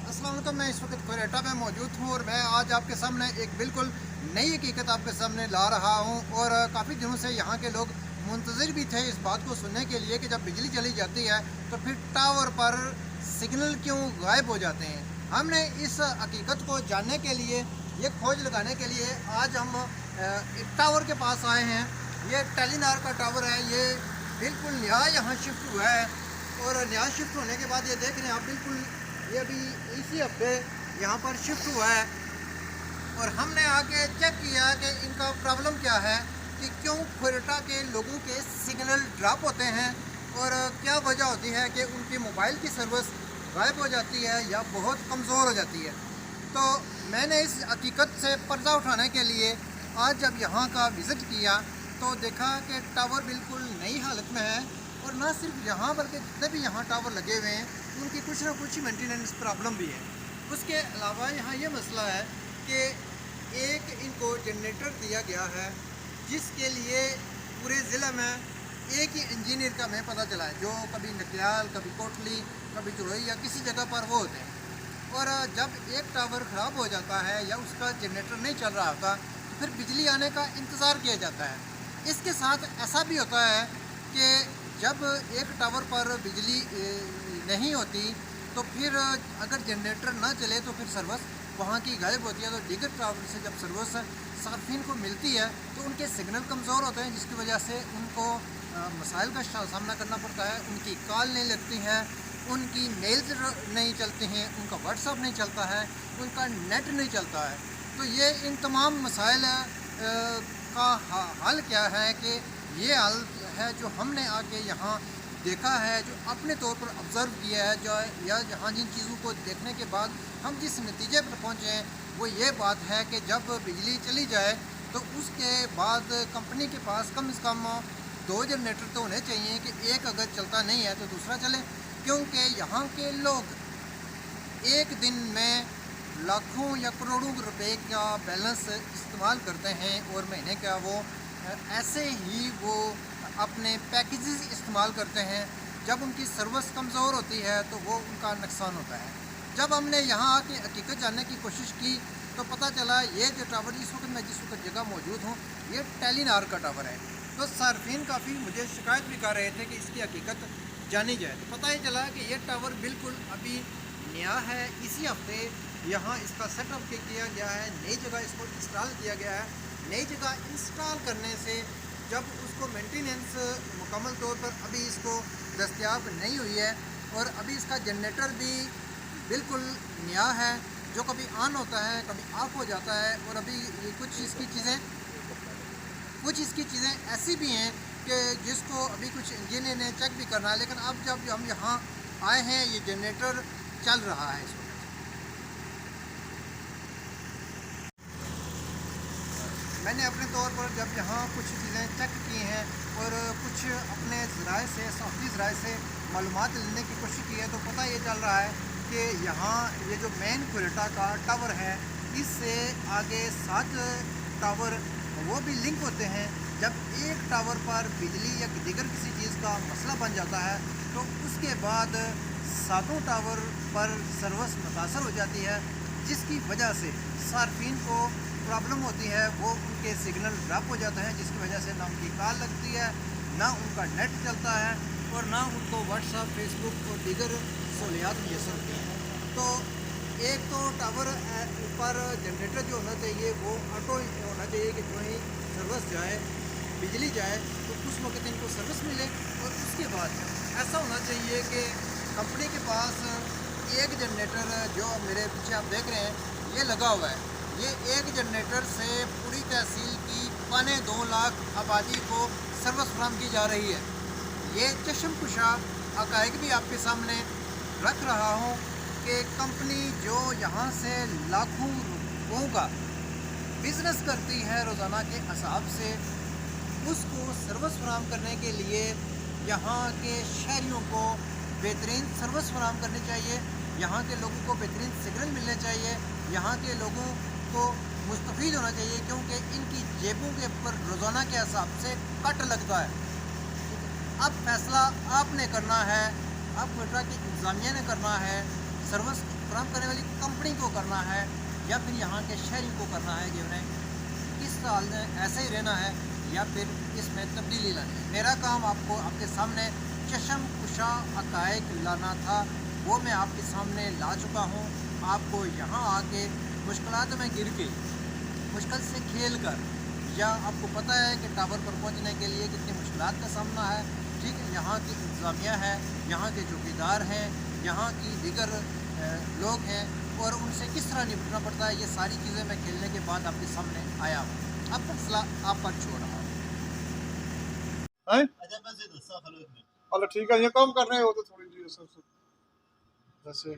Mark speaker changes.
Speaker 1: अस्सलाम वालेकुम। मैं इस वक्त कोयटा में मौजूद हूँ और मैं आज आपके सामने एक बिल्कुल नई हकीकत आपके सामने ला रहा हूँ। और काफ़ी दिनों से यहाँ के लोग मुंतज़िर भी थे इस बात को सुनने के लिए कि जब बिजली चली जाती है तो फिर टावर पर सिग्नल क्यों गायब हो जाते हैं। हमने इस हकीकत को जानने के लिए, ये खोज लगाने के लिए आज हम एक टावर के पास आए हैं। ये टेलीनार का टावर है। ये बिल्कुल नया यहाँ शिफ्ट हुआ है और नया शिफ्ट होने के बाद ये देख रहे हैं आप, बिल्कुल ये अभी इसी हफ्ते यहाँ पर शिफ्ट हुआ है। और हमने आके चेक किया कि इनका प्रॉब्लम क्या है, कि क्यों कोयटा के लोगों के सिग्नल ड्रॉप होते हैं और क्या वजह होती है कि उनकी मोबाइल की सर्विस गायब हो जाती है या बहुत कमज़ोर हो जाती है। तो मैंने इस हकीकत से पर्दा उठाने के लिए आज जब यहाँ का विज़िट किया तो देखा कि टावर बिल्कुल नई हालत में है। और ना सिर्फ यहाँ बल्कि जितने भी यहाँ टावर लगे हुए हैं उनकी कुछ ना कुछ मेंटेनेंस प्रॉब्लम भी है। उसके अलावा यहाँ ये मसला है कि एक इनको जनरेटर दिया गया है जिसके लिए पूरे ज़िले में एक ही इंजीनियर का हमें पता चला है, जो कभी नकलाल, कभी कोटली, कभी चुरई या किसी जगह पर वो होते हैं। और जब एक टावर ख़राब हो जाता है या उसका जनरेटर नहीं चल रहा होता तो फिर बिजली आने का इंतज़ार किया जाता है। इसके साथ ऐसा भी होता है कि जब एक टावर पर बिजली नहीं होती तो फिर अगर जनरेटर ना चले तो फिर सर्विस वहाँ की गायब होती है। तो दीगर टावर से जब सर्विस सार्फिन को मिलती है तो उनके सिग्नल कमज़ोर होते हैं, जिसकी वजह से उनको मसाइल का सामना करना पड़ता है। उनकी कॉल नहीं लगती है, उनकी मेल्स नहीं चलती हैं, उनका व्हाट्सअप नहीं चलता है, उनका नेट नहीं चलता है। तो ये इन तमाम मसाइल का हल क्या है कि ये हल है जो हमने आके यहाँ देखा है, जो अपने तौर पर ऑब्ज़र्व किया है, जो या जहाँ जिन चीज़ों को देखने के बाद हम जिस नतीजे पर पहुँचे हैं वो ये बात है कि जब बिजली चली जाए तो उसके बाद कंपनी के पास कम से कम 2 जनरेटर तो होने चाहिए कि एक अगर चलता नहीं है तो दूसरा चले। क्योंकि यहाँ के लोग एक दिन में लाखों या करोड़ों रुपए का बैलेंस इस्तेमाल करते हैं और महीने का वो ऐसे ही वो अपने पैकेजेस इस्तेमाल करते हैं। जब उनकी सर्विस कमज़ोर होती है तो वो उनका नुकसान होता है। जब हमने यहाँ आके हकीकत जानने की कोशिश की तो पता चला ये जो टावर इस वक्त मैं जिस वक्त जगह मौजूद हूँ ये टेलीनार का टावर है। तो सार्फिन काफ़ी मुझे शिकायत भी कर रहे थे कि इसकी हकीकत जानी जाए। तो पता ही चला कि ये टावर बिल्कुल अभी नया है। इसी हफ्ते यहाँ इसका सेटअप किया गया है, नई जगह इसको इंस्टॉल किया गया है। नई जगह इंस्टॉल करने से जब उसको मेंटेनेंस मुकम्मल तौर पर अभी इसको दस्तयाब नहीं हुई है और अभी इसका जनरेटर भी बिल्कुल नया है, जो कभी ऑन होता है कभी ऑफ हो जाता है। और अभी कुछ इसकी चीज़ें ऐसी भी हैं कि जिसको अभी कुछ इंजीनियर ने चेक भी करना है। लेकिन अब जब हम यहाँ आए हैं ये जनरेटर चल रहा है इस वक्त। मैंने अपने तौर पर जब यहाँ कुछ चीज़ें चेक की हैं और कुछ अपने ज़राए से, सॉफ्टी ज़राए से मालूमात लेने की कोशिश की है तो पता ये चल रहा है कि यहाँ ये जो मेन कोयटा का टावर है इससे आगे 7 टावर वो भी लिंक होते हैं। जब एक टावर पर बिजली या दीगर किसी चीज़ का मसला बन जाता है तो उसके बाद 7 टावर पर सर्विस मुतासर हो जाती है, जिसकी वजह से सार्फिन को प्रॉब्लम होती है। वो उनके सिग्नल ड्रॉप हो जाते हैं, जिसकी वजह से ना उनकी कॉल लगती है, ना उनका नेट चलता है और ना उनको व्हाट्सअप, फेसबुक और दीगर सहूलियात मैसर होती हैं। तो एक तो टावर ऊपर जनरेटर जो होना चाहिए वो ऑटो होना चाहिए कि जो ही सर्विस जाए, बिजली जाए तो उस वक्त इनको सर्विस मिले। और उसके बाद ऐसा होना चाहिए कि कंपनी के पास एक जनरेटर, जो मेरे पीछे आप देख रहे हैं ये लगा हुआ है, ये एक जनरेटर से पूरी तहसील की 2.25 लाख आबादी को सर्विस फराहम की जा रही है। ये चश्मकुशा हक़ाइक़ भी आपके सामने रख रहा हूँ कि कंपनी जो यहाँ से लाखों रुपयों का बिज़नेस करती है रोज़ाना के हिसाब से, उसको सर्विस फराहम करने के लिए यहाँ के शहरियों को बेहतरीन सर्विस फराहम करनी चाहिए, यहाँ के लोगों को बेहतरीन सिग्नल मिलने चाहिए, यहाँ के लोगों को मुस्तफ़ीद होना चाहिए, क्योंकि इनकी जेबों के ऊपर रोज़ाना के हिसाब से कट लगता है। अब फैसला आपने करना है, अब कोयटा की इंतज़ामिया ने करना है। सर्विस फराहम करने वाली कंपनी को करना है या फिर यहाँ के शहरी को करना है कि उन्हें किस साल में ऐसे ही रहना है या फिर इसमें तब्दीली लानी है। मेरा काम आपको आपके सामने चशम कुशा हक़ाइक़ लाना था, वो मैं आपके सामने ला चुका हूँ। आपको यहाँ आके मुश्किलात में गिर के मुश्किल से खेल कर, या आपको पता है कि टावर पर पहुँचने के लिए कितनी मुश्किलात का सामना है, ठीक है। यहाँ की इंतज़ामिया है, यहाँ के चौकीदार हैं, यहाँ की दीगर लोग हैं और उनसे किस तरह निपटना पड़ता है, ये सारी चीज़ें मैं खेलने के बाद आपके सामने आया हूँ। अब फैसला आप पर छोड़ रहा हूँ।
Speaker 2: अच्छा ठीक है, ये काम कर रहे हो तो थोड़ी जी वैसे